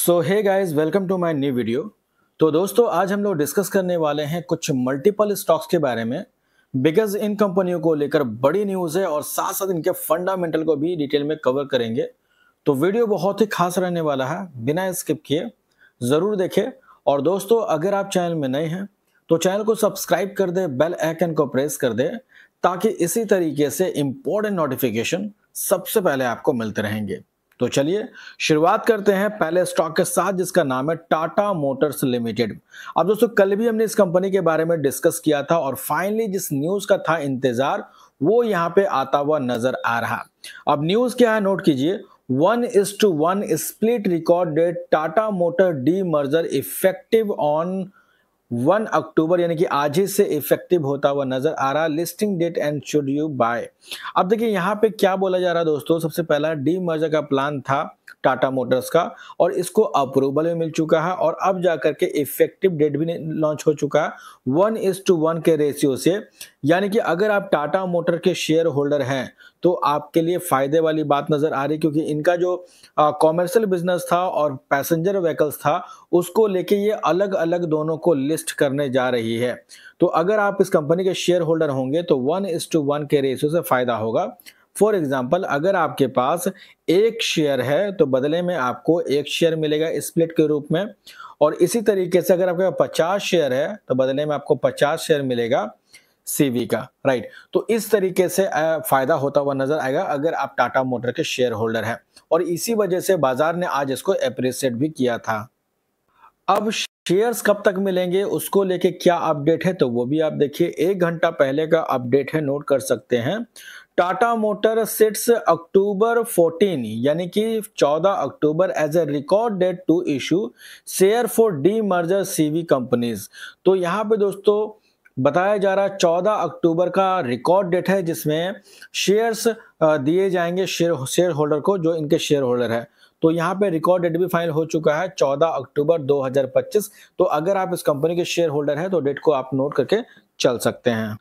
So hey guys, welcome to my new video. तो दोस्तों, आज हम लोग डिस्कस करने वाले हैं कुछ मल्टीपल स्टॉक्स के बारे में, बिकॉज इन कंपनियों को लेकर बड़ी न्यूज़ है और साथ साथ इनके फंडामेंटल को भी डिटेल में कवर करेंगे। तो वीडियो बहुत ही खास रहने वाला है, बिना स्किप किए ज़रूर देखें। और दोस्तों, अगर आप चैनल में नए हैं तो चैनल को सब्सक्राइब कर दे, बेल आइकन को प्रेस कर दे, ताकि इसी तरीके से इंपॉर्टेंट नोटिफिकेशन सबसे पहले आपको मिलते रहेंगे। तो चलिए शुरुआत करते हैं पहले स्टॉक के साथ, जिसका नाम है टाटा मोटर्स लिमिटेड। अब दोस्तों, कल भी हमने इस कंपनी के बारे में डिस्कस किया था और फाइनली जिस न्यूज का था इंतजार, वो यहाँ पे आता हुआ नजर आ रहा। अब न्यूज क्या है, नोट कीजिए। 1:1 split record date, Tata motor demerger effective on 1 October, यानी कि आज ही से इफेक्टिव होता हुआ नजर आ रहा। Listing date and should you buy. अब देखिए यहाँ पे क्या बोला जा रहा है दोस्तों। सबसे पहला, डी मर्जर का प्लान था टाटा मोटर्स का और इसको अप्रूवल में मिल चुका है और अब जाकर के इफेक्टिव डेट भी लॉन्च हो चुका है 1:1 के रेशियो से। यानी कि अगर आप टाटा मोटर के शेयर होल्डर हैं तो आपके लिए फायदे वाली बात नजर आ रही, क्योंकि इनका जो कॉमर्शियल बिजनेस था और पैसेंजर व्हीकल्स था, उसको लेके ये अलग अलग दोनों को लिस्ट करने जा रही है। तो अगर आप इस कंपनी के शेयर होल्डर होंगे तो 1:1 के रेशियो से फायदा होगा। फॉर एग्जाम्पल, अगर आपके पास एक शेयर है तो बदले में आपको एक शेयर मिलेगा स्प्लिट के रूप में, और इसी तरीके से अगर आपके पास 50 शेयर है तो बदले में आपको 50 शेयर मिलेगा सीवी का, राइट। तो इस तरीके से फायदा होता हुआ नजर आएगा अगर आप टाटा मोटर के शेयर होल्डर हैं, और इसी वजह से बाजार ने आज इसको अप्रिशिएट भी किया था। अब शेयर्स कब तक मिलेंगे, उसको लेके क्या अपडेट है, तो वो भी आप देखिए। 1 घंटा पहले का अपडेट है, नोट कर सकते हैं। टाटा मोटर सेट्स अक्टूबर 14, यानी कि 14 October as a record date to issue share for the merger CV companies. तो यहाँ पे दोस्तों बताया जा रहा 14 अक्टूबर का रिकॉर्ड डेट है, जिसमें शेयर्स दिए जाएंगे शेयर होल्डर को, जो इनके शेयर होल्डर है। तो यहाँ पे रिकॉर्ड डेट भी फाइनल हो चुका है 14 अक्टूबर 2025। तो अगर आप इस कंपनी के शेयर होल्डर हैं तो डेट को आप नोट करके चल सकते हैं।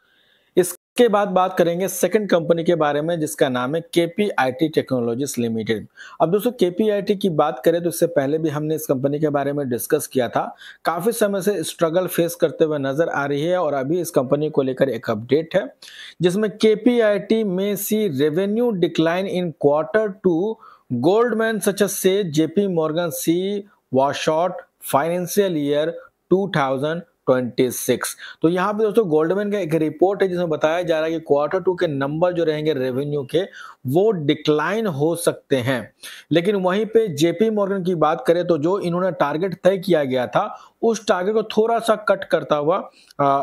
इसके बाद बात करेंगे सेकंड कंपनी के बारे में, जिसका नाम है केपीआईटी टेक्नोलॉजीज लिमिटेड। अब दोस्तों, केपीआईटी की बात करें तो इससे पहले भी हमने इस कंपनी के बारे में डिस्कस किया था। काफी समय से स्ट्रगल फेस करते हुए नजर आ रही है और अभी इस कंपनी को लेकर एक अपडेट है, जिसमें केपीआईटी में see revenue decline in Q2। Goldman such as say JP Morgan C was short financial year 2026। तो यहाँ पे दोस्तों गोल्डमैन का एक रिपोर्ट है जिसमें बताया जा रहा है कि Q2 के नंबर जो रहेंगे रेवेन्यू के, वो डिक्लाइन हो सकते हैं। लेकिन वहीं पे जेपी मॉर्गन की बात करें तो जो इन्होंने टारगेट तय किया गया था, उस टारगेट को थोड़ा सा कट करता हुआ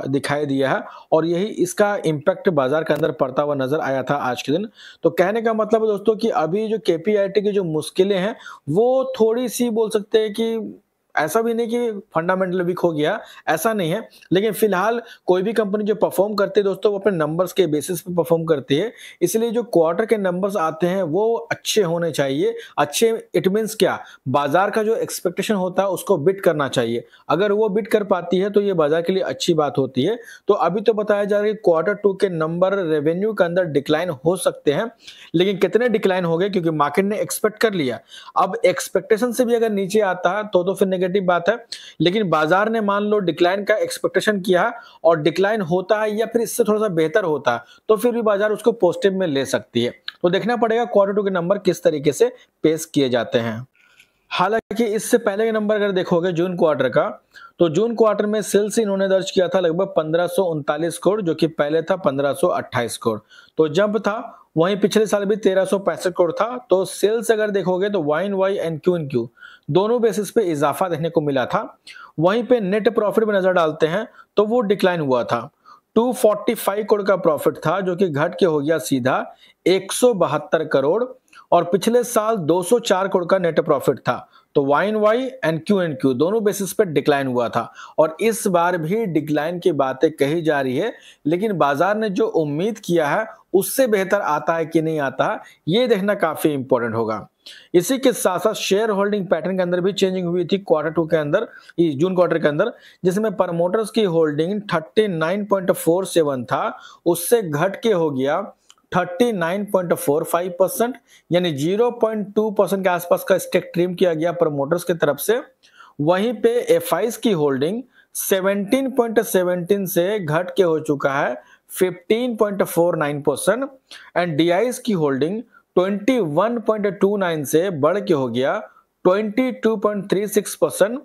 दिखाई दिया है, और यही इसका इम्पैक्ट बाजार के अंदर पड़ता हुआ नजर आया था आज के दिन। तो कहने का मतलब है दोस्तों कि अभी जो केपीआईटी की जो मुश्किलें हैं, वो थोड़ी सी बोल सकते हैं कि ऐसा भी नहीं कि फंडामेंटल वीक हो गया, ऐसा नहीं है। लेकिन फिलहाल कोई भी कंपनी जो परफॉर्म करती है दोस्तों, वो अपने नंबर्स के बेसिस पे परफॉर्म करती है। इसलिए जो क्वार्टर के नंबर्स आते हैं वो अच्छे होने चाहिए। अच्छे इट मींस क्या, बाजार का जो एक्सपेक्टेशन होता है उसको बिट करना चाहिए। अगर वो बिट कर पाती है तो ये बाजार के लिए अच्छी बात होती है। तो अभी तो बताया जा रहा है कि Q2 के नंबर रेवेन्यू के अंदर डिक्लाइन हो सकते हैं, लेकिन कितने डिक्लाइन हो गए, क्योंकि मार्केट ने एक्सपेक्ट कर लिया। अब एक्सपेक्टेशन से भी अगर नीचे आता है तो फिर नेगेटिव बात है। लेकिन बाजार ने मान लो डिक्लाइन का एक्सपेक्टेशन किया और डिक्लाइन होता है या फिर इससे थोड़ा सा बेहतर होता है, तो फिर भी बाजार उसको पॉजिटिव में ले सकती है। तो देखना पड़ेगा Q2 के नंबर किस तरीके से पेश किए जाते हैं। हालांकि इससे पहले के नंबर अगर देखोगे जून क्वार्टर का, तो जून क्वार्टर में सेल्स इन्होंने दर्ज किया था लगभग 1539 करोड़, जो कि पहले था 1528 करोड़। तो जंप था। वहीं पिछले साल भी 1365 करोड़ था। तो सेल्स अगर देखोगे तो YoY एंड QoQ दोनों बेसिस पे इजाफा देखने को मिला था। वहीं पे नेट प्रॉफिट में नजर डालते हैं तो वो डिक्लाइन हुआ था। 245 करोड़ का प्रॉफिट था, जो कि घट के हो गया सीधा 172 करोड़, और पिछले साल 204 करोड़ का नेट प्रॉफिट था। तो YoY एंड QoQ दोनों बेसिस पे डिक्लाइन हुआ था, और इस बार भी डिक्लाइन की बातें कही जा रही है। लेकिन बाजार ने जो उम्मीद किया है उससे बेहतर आता है कि नहीं आता है, ये देखना काफी इंपॉर्टेंट होगा। इसी के साथ साथ शेयर होल्डिंग पैटर्न के अंदर भी चेंजिंग हुई थी Q2 के अंदर, जून क्वार्टर के अंदर, जिसमें प्रमोटर्स की होल्डिंग 39.47 था, उससे घट के हो गया 39.45%, यानी 0.2% के आसपास का स्टेक ट्रिम किया गया प्रमोटर्स की तरफ से। वहीं पे एफआईज की होल्डिंग 17.17 से घट के हो चुका है 15.49% एंड डीआईज की होल्डिंग 21.29 से बढ़ के हो गया 22.36%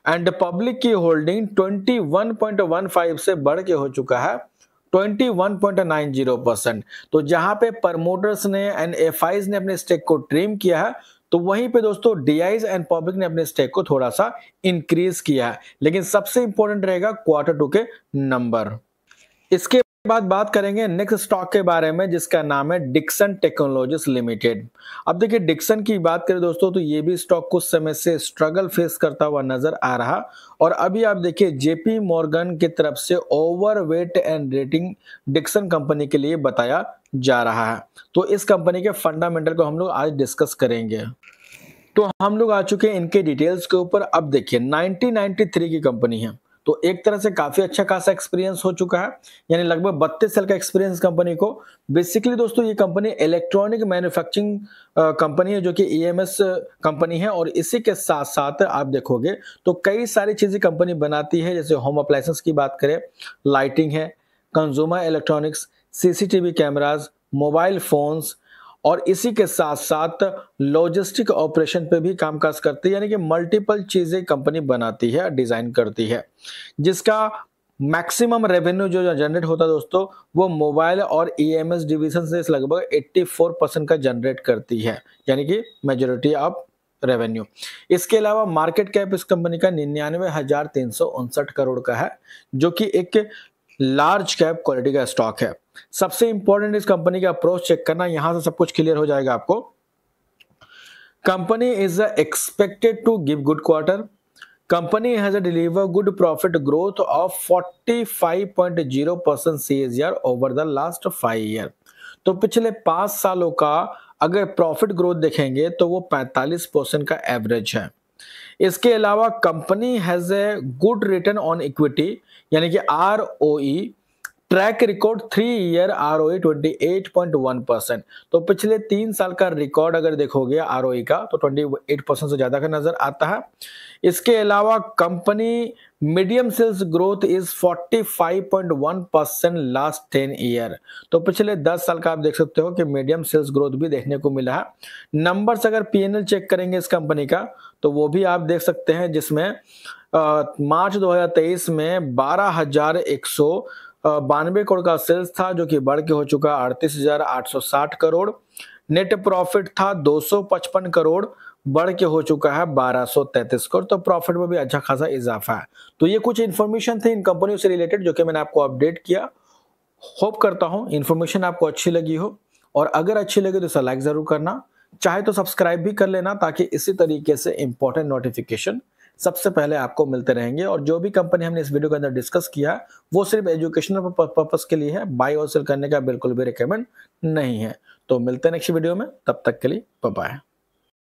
एंड पब्लिक की होल्डिंग 21.15 से बढ़ के हो चुका है 21.90%। तो जहां पे प्रमोटर्स ने एंड एफआईज ने अपने स्टेक को ट्रिम किया है, तो वहीं पे दोस्तों डीआईज एंड पब्लिक ने अपने स्टेक को थोड़ा सा इंक्रीज किया है। लेकिन सबसे इंपॉर्टेंट रहेगा Q2 के नंबर। इसके बाद बात करेंगे नेक्स्ट स्टॉक के बारे में, जिसका नाम है डिक्सन टेक्नोलॉजीज लिमिटेड। अब देखिए डिक्सन की बात करें दोस्तों, तो ये भी स्टॉक कुछ समय से स्ट्रगल फेस करता हुआ नजर आ रहा, और अभी आप देखिए जेपी मॉर्गन की तरफ से overweight and rating Dixon company के लिए बताया जा रहा है। तो इस कंपनी के फंडामेंटल को हम लोग आज डिस्कस करेंगे। तो हम लोग आ चुके हैं इनके डिटेल्स के ऊपर। अब देखिए 1993 की कंपनी है, तो एक तरह से काफी अच्छा खासा एक्सपीरियंस हो चुका है, यानी लगभग 32 साल का एक्सपीरियंस कंपनी को। बेसिकली दोस्तों ये कंपनी इलेक्ट्रॉनिक मैन्युफैक्चरिंग कंपनी है, जो कि ईएमएस कंपनी है, और इसी के साथ साथ आप देखोगे तो कई सारी चीजें कंपनी बनाती है, जैसे होम अप्लायंसेस की बात करें, लाइटिंग है, consumer electronics, CCTV cameras, mobile phones, और इसी के साथ साथ लॉजिस्टिक ऑपरेशन पे भी कामकाज करती है, यानी कि मल्टीपल चीजें कंपनी बनाती है, डिजाइन करती है, जिसका मैक्सिमम रेवेन्यू जो जनरेट होता है दोस्तों, वो मोबाइल और ईएमएस डिवीजन से लगभग 84% का जनरेट करती है, यानी कि मेजॉरिटी ऑफ रेवेन्यू। इसके अलावा मार्केट कैप इस कंपनी का 99,359 करोड़ का है, जो कि एक लार्ज कैप क्वालिटी का स्टॉक है। सबसे इंपॉर्टेंट इस कंपनी का अप्रोच चेक करना, यहां से सब कुछ क्लियर हो जाएगा आपको। Company is expected to give good quarter. Company has deliver good profit growth of 45.0% CAGR over the last 5 year. तो पिछले 5 सालों का अगर प्रॉफिट ग्रोथ देखेंगे तो वो 45% का एवरेज है। इसके अलावा company has a good return on equity, यानी कि ROE, track record 3 year ROE 28.1%। तो पिछले 3 साल का रिकॉर्ड अगर देखोगे ROE का, तो 28% से ज्यादा का नजर आता है। इसके अलावा company medium sales growth is 45.1% last 10 year. तो पिछले 10 साल का आप देख सकते हो कि मीडियम सेल्स ग्रोथ भी देखने को मिला है। नंबर्स अगर पीएनएल चेक करेंगे इस कंपनी का, तो वो भी आप देख सकते हैं, जिसमें मार्च 2023 में 12,192 करोड़ का सेल्स था, जो कि बढ़ के हो चुका 38,860 करोड़। नेट प्रॉफिट था 255 करोड़, बढ़ के हो चुका है 1233 करोड़। तो प्रॉफिट में भी अच्छा खासा इजाफा है। तो ये कुछ इन्फॉर्मेशन थी इन कंपनियों से रिलेटेड, जो कि मैंने आपको अपडेट किया। होप करता हूं इन्फॉर्मेशन आपको अच्छी लगी हो, और अगर अच्छी लगी तो इसे लाइक जरूर करना, चाहे तो सब्सक्राइब भी कर लेना, ताकि इसी तरीके से इंपॉर्टेंट नोटिफिकेशन सबसे पहले आपको मिलते रहेंगे। और जो भी कंपनी हमने इस वीडियो के अंदर डिस्कस किया वो सिर्फ एजुकेशनल पर्पस के लिए है, बाय और सेल करने का बिल्कुल भी रिकमेंड नहीं है। तो मिलते हैं नेक्स्ट वीडियो में, तब तक के लिए बाय बाय।